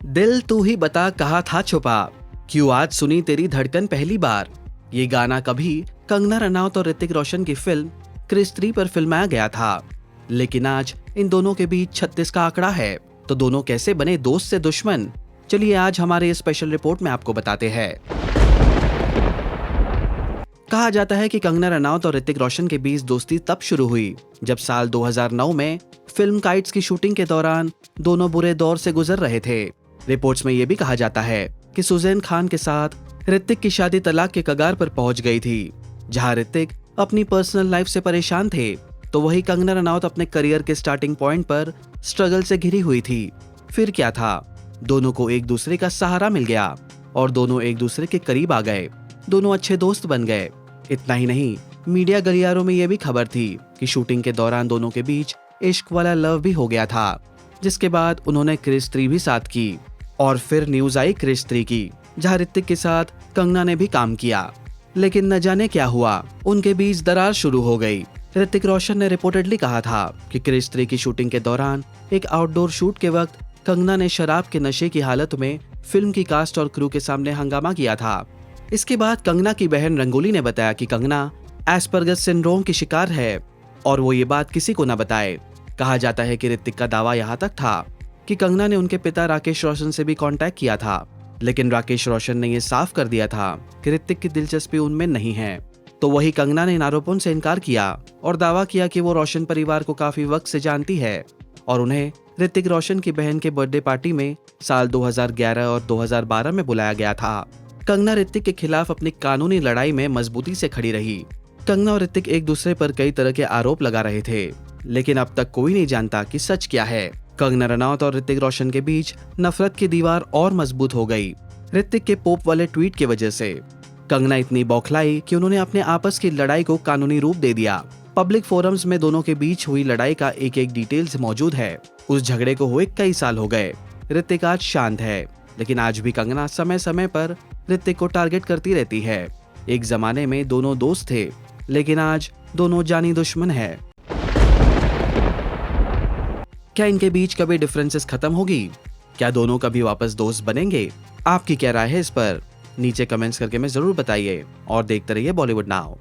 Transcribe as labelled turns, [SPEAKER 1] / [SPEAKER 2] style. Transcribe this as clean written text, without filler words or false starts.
[SPEAKER 1] दिल तू ही बता कहाँ था छुपा, क्यों आज सुनी तेरी धड़कन पहली बार। ये गाना कभी कंगना रनौत और ऋतिक रोशन की फिल्म क्रिस 3 पर फिल्माया गया था, लेकिन आज इन दोनों के बीच 36 का आंकड़ा है। तो दोनों कैसे बने दोस्त से दुश्मन, चलिए आज हमारे स्पेशल रिपोर्ट में आपको बताते हैं। कहा जाता है कि कंगना रनौत और ऋतिक रोशन के बीच दोस्ती तब शुरू हुई जब साल 2009 में फिल्म काइट्स की शूटिंग के दौरान दोनों बुरे दौर से गुजर रहे थे। रिपोर्ट्स में यह भी कहा जाता है कि सुजैन खान के साथ ऋतिक की शादी तलाक के कगार पर पहुंच गई थी। जहां ऋतिक अपनी पर्सनल लाइफ से परेशान थे, तो वही कंगना रनौत अपने करियर के स्टार्टिंग पॉइंट पर स्ट्रगल से घिरी हुई थी। फिर क्या था, दोनों को एक दूसरे का सहारा मिल गया और दोनों एक दूसरे के करीब आ गए। दोनों अच्छे दोस्त बन गए। इतना ही नहीं, मीडिया गलियारों में यह भी खबर थी कि शूटिंग के दौरान दोनों के बीच इश्क वाला लव भी हो गया था, जिसके बाद उन्होंने क्रिस 3 भी साथ की। और फिर न्यूज आई क्रिस 3 की, जहां ऋतिक के साथ कंगना ने भी काम किया। लेकिन न जाने क्या हुआ, उनके बीच दरार शुरू हो गई। ऋतिक रोशन ने रिपोर्टेडली कहा था कि क्रिस 3 की शूटिंग के दौरान एक आउटडोर शूट के वक्त कंगना ने शराब के नशे की हालत में फिल्म की कास्ट और क्रू के सामने हंगामा किया था। इसके बाद कंगना की बहन रंगोली ने बताया कि कंगना एस्पर्गस सिंड्रोम की शिकार है और वो ये बात किसी को न बताए। कहा जाता है कि ऋतिक का दावा यहाँ तक था कि कंगना ने उनके पिता राकेश रोशन से भी कांटेक्ट किया था, लेकिन राकेश रोशन ने यह साफ कर दिया था कि ऋतिक की दिलचस्पी उनमें नहीं है। तो वही कंगना ने इन आरोपों से इनकार किया और दावा किया कि वो रोशन परिवार को काफी वक्त से जानती है और उन्हें ऋतिक रोशन की बहन के बर्थडे पार्टी में साल 2011 और 2012 में बुलाया गया था। कंगना ऋतिक के खिलाफ अपनी कानूनी लड़ाई में मजबूती से खड़ी रही। कंगना और ऋतिक एक दूसरे पर कई तरह के आरोप लगा रहे थे, लेकिन अब तक कोई नहीं जानता कि सच क्या है। कंगना रनौत और ऋतिक रोशन के बीच नफरत की दीवार और मजबूत हो गई ऋतिक के पोप वाले ट्वीट की वजह से। कंगना इतनी बौखलाई कि उन्होंने अपने आपस की लड़ाई को कानूनी रूप दे दिया। पब्लिक फोरम्स में दोनों के बीच हुई लड़ाई का एक एक डिटेल्स मौजूद है। उस झगड़े को हुए कई साल हो गए। ऋतिक आज शांत है, लेकिन आज भी कंगना समय समय पर ऋतिक को टारगेट करती रहती है। एक जमाने में दोनों दोस्त थे, लेकिन आज दोनों जानी दुश्मन है। क्या इनके बीच कभी डिफरेंसेस खत्म होगी? क्या दोनों कभी वापस दोस्त बनेंगे? आपकी क्या राय है इस पर? नीचे कमेंट्स करके मैं जरूर बताइए और देखते रहिए बॉलीवुड नाउ।